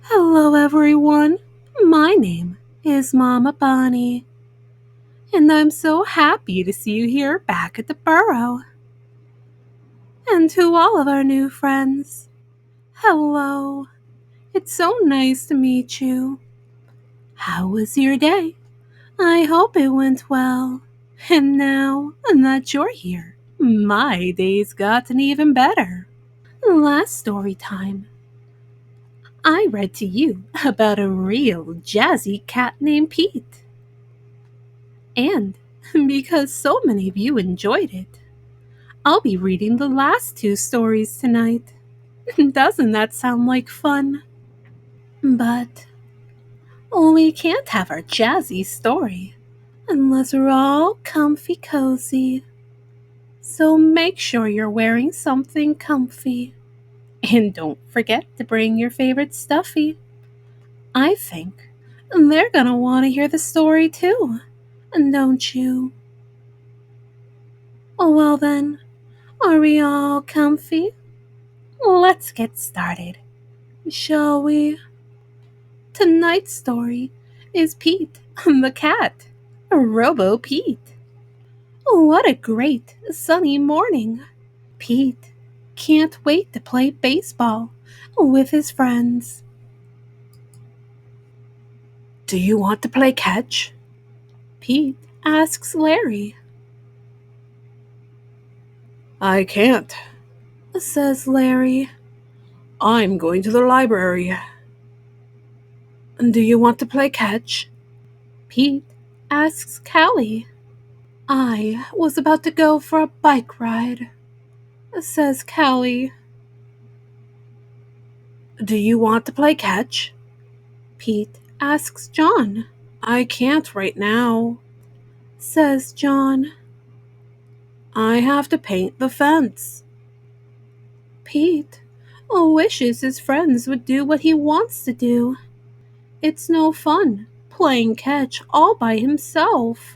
Hello, everyone. My name is Mama Bonnie, and I'm so happy to see you here back at the burrow. And to all of our new friends, hello. It's so nice to meet you. How was your day? I hope it went well. And now that you're here, my day's gotten even better. Last story time, I read to you about a real jazzy cat named Pete. And because so many of you enjoyed it, I'll be reading the last two stories tonight. Doesn't that sound like fun? But we can't have our jazzy story unless we're all comfy cozy. So make sure you're wearing something comfy. And don't forget to bring your favorite stuffy. I think they're gonna want to hear the story too, don't you? Well then, are we all comfy? Let's get started, shall we? Tonight's story is Pete the Cat, Robo-Pete. What a great sunny morning. Pete can't wait to play baseball with his friends. Do you want to play catch? Pete asks Larry. I can't, says Larry. I'm going to the library. Do you want to play catch? Pete asks Callie. I was about to go for a bike ride, says Callie. Do you want to play catch? Pete asks John. I can't right now, says John. I have to paint the fence. Pete wishes his friends would do what he wants to do. It's no fun playing catch all by himself.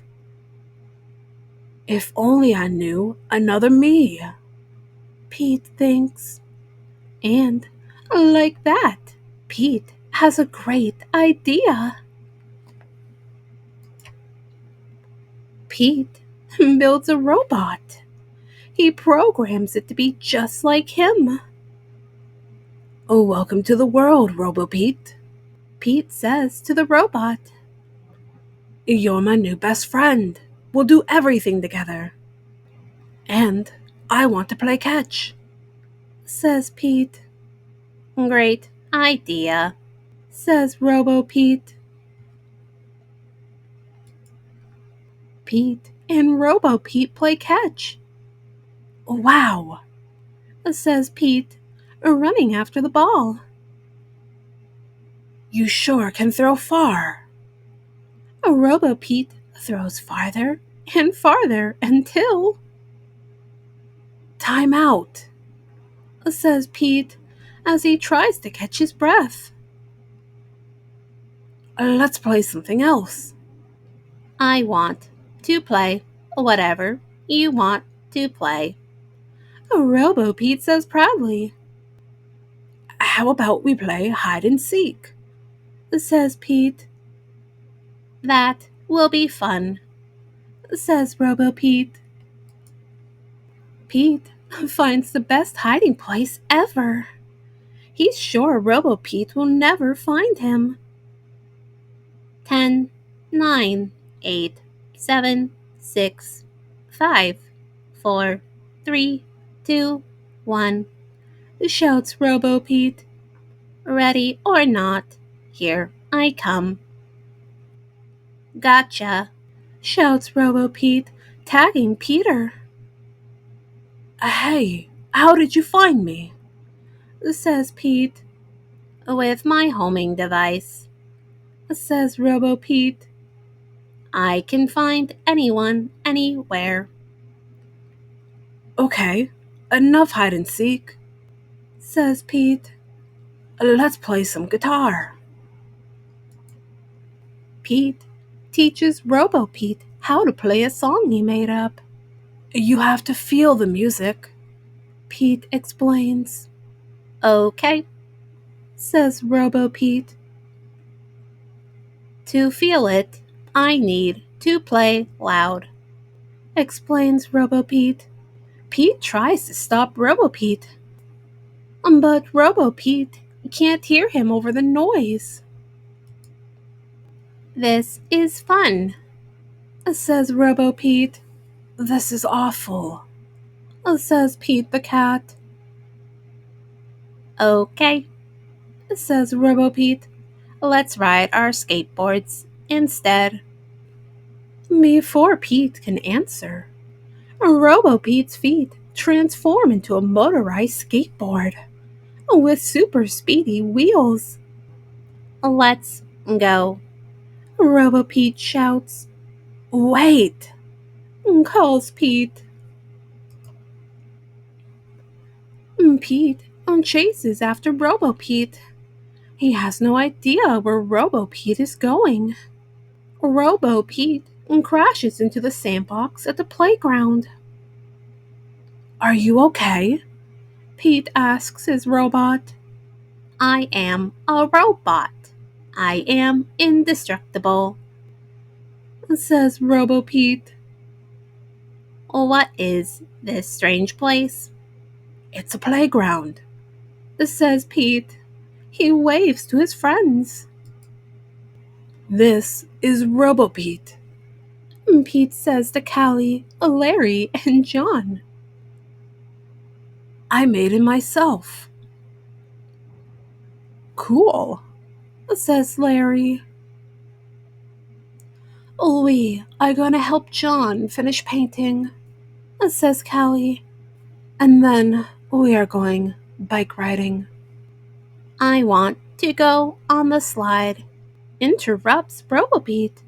If only I knew another me, Pete thinks. And like that, Pete has a great idea. Pete builds a robot. He programs it to be just like him. Oh, welcome to the world, Robo-Pete, Pete says to the robot. You're my new best friend. We'll do everything together. And I want to play catch, says Pete. Great idea, says Robo-Pete. Pete and Robo-Pete play catch. Wow, says Pete, running after the ball. You sure can throw far. Robo-Pete throws farther and farther until... Time out, says Pete as he tries to catch his breath. Let's play something else. I want to play whatever you want to play, Robo-Pete says proudly. How about we play hide and seek, says Pete. That will be fun, says Robo-Pete. Pete finds the best hiding place ever. He's sure Robo-Pete will never find him. 10, 9, 8, 7, 6, 5, 4, 3, 2, 1, shouts Robo-Pete. Ready or not, here I come. Gotcha, shouts Robo-Pete, tagging Peter. Hey, how did you find me? Says Pete. With my homing device, says Robo-Pete. I can find anyone, anywhere. Okay, enough hide and seek, says Pete. Let's play some guitar. Pete teaches Robo-Pete how to play a song he made up. You have to feel the music, Pete explains. Okay, says Robo-Pete. To feel it, I need to play loud, explains Robo-Pete. Pete tries to stop Robo-Pete, but Robo-Pete can't hear him over the noise. This is fun, says Robo-Pete. This is awful, says Pete the cat. Okay, says Robo-Pete. Let's ride our skateboards instead. Before Pete can answer, Robo-Pete's feet transform into a motorized skateboard with super speedy wheels. Let's go, Robo-Pete shouts. Wait, calls Pete. Pete chases after Robo-Pete. He has no idea where Robo-Pete is going. Robo-Pete crashes into the sandbox at the playground. Are you okay? Pete asks his robot. I am a robot. I am indestructible, says Robo-Pete. What is this strange place? It's a playground, says Pete. He waves to his friends. This is Robo-Pete, Pete says to Callie, Larry, and John. I made him myself. Cool, says Larry. We are gonna help John finish painting, says Callie. And then we are going bike riding. I want to go on the slide, interrupts Robo-Pete.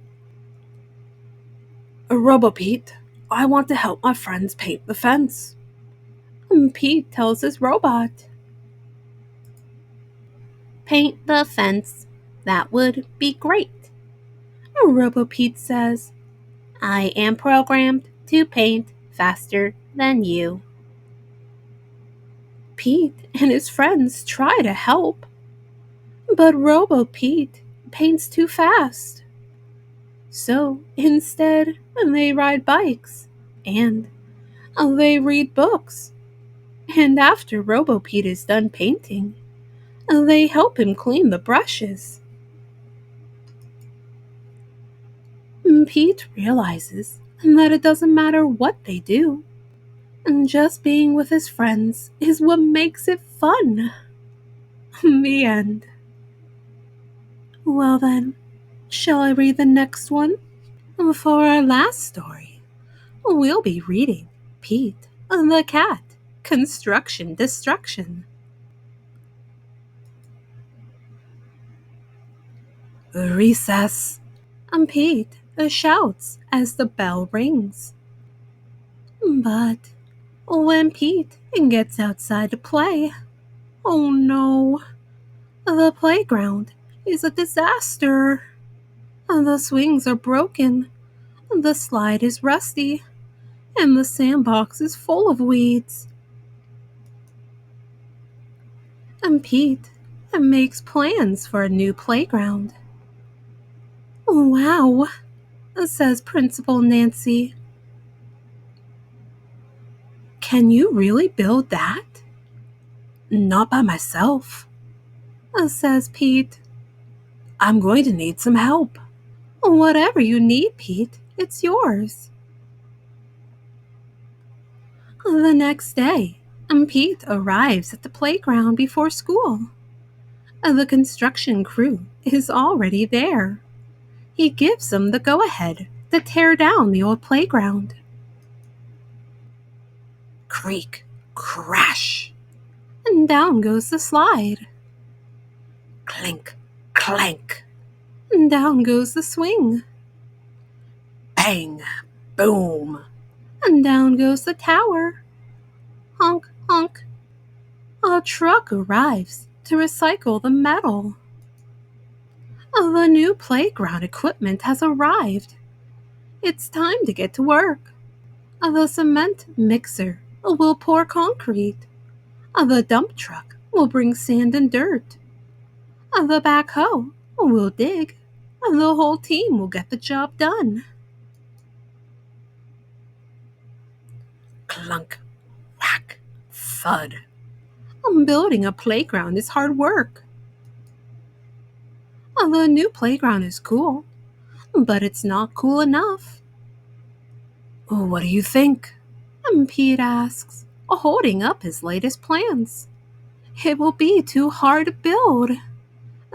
Robo-Pete, I want to help my friends paint the fence. Pete tells his robot. Paint the fence. That would be great, Robo-Pete says. I am programmed to paint faster than you. Pete and his friends try to help, but Robo-Pete paints too fast. So instead, they ride bikes and they read books. And after Robo-Pete is done painting, they help him clean the brushes. Pete realizes that it doesn't matter what they do. And just being with his friends is what makes it fun. The end. Well then, shall I read the next one? For our last story, we'll be reading Pete the Cat, Construction Destruction. Recess. Pete shouts as the bell rings. But when Pete gets outside to play, oh no, the playground is a disaster. The swings are broken, the slide is rusty, and the sandbox is full of weeds. And Pete makes plans for a new playground. Wow, says Principal Nancy. Can you really build that? Not by myself, says Pete. I'm going to need some help. Whatever you need, Pete, it's yours. The next day, Pete arrives at the playground before school. The construction crew is already there. He gives them the go-ahead to tear down the old playground. Creak, crash, and down goes the slide. Clink, clank, and down goes the swing. Bang, boom, and down goes the tower. Honk, honk. A truck arrives to recycle the metal. The new playground equipment has arrived. It's time to get to work. The cement mixer will pour concrete. The dump truck will bring sand and dirt. The backhoe will dig. The whole team will get the job done. Clunk, whack, thud. Building a playground is hard work. The new playground is cool, but it's not cool enough. What do you think? Pete asks, holding up his latest plans. It will be too hard to build,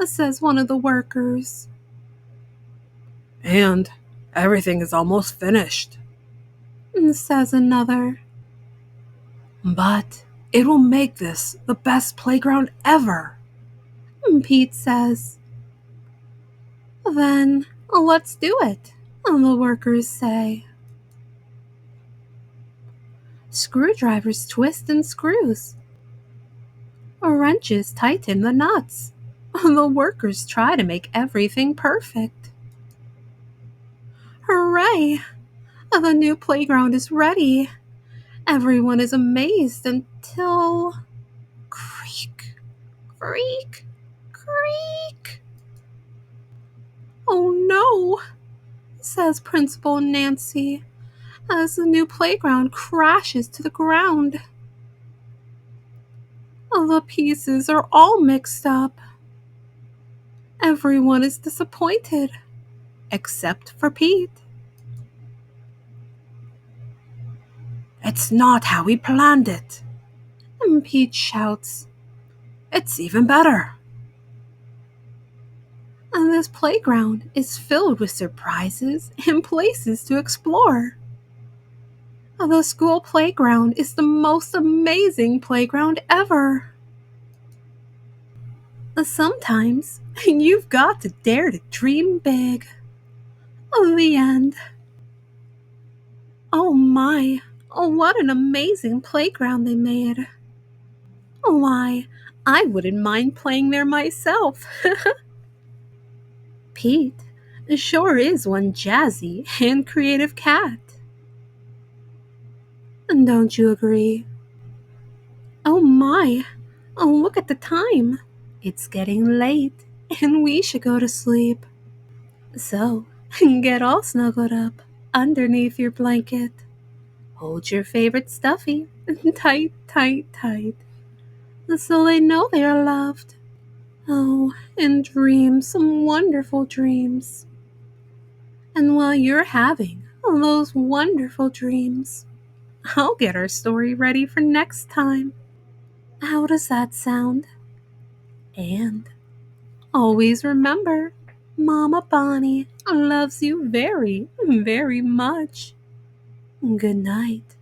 says one of the workers. And everything is almost finished, says another. But it will make this the best playground ever, Pete says. Then let's do it, the workers say. Screwdrivers twist and screws. Wrenches tighten the nuts. The workers try to make everything perfect. Hooray! The new playground is ready. Everyone is amazed until... Creak, creak, creak. Oh no, says Principal Nancy as the new playground crashes to the ground. The pieces are all mixed up. Everyone is disappointed, except for Pete. It's not how we planned it, and Pete shouts. It's even better. And this playground is filled with surprises and places to explore. The school playground is the most amazing playground ever. Sometimes you've got to dare to dream big. The end. Oh my, what an amazing playground they made. Why, I wouldn't mind playing there myself. Pete sure is one jazzy and creative cat. Don't you agree? Oh my, look at the time. It's getting late and we should go to sleep. So, get all snuggled up underneath your blanket. Hold your favorite stuffy tight, tight, tight, so they know they are loved. Oh, and dream some wonderful dreams. And while you're having those wonderful dreams, I'll get our story ready for next time. How does that sound? And always remember, Mama Bonnie loves you very, very much. Good night.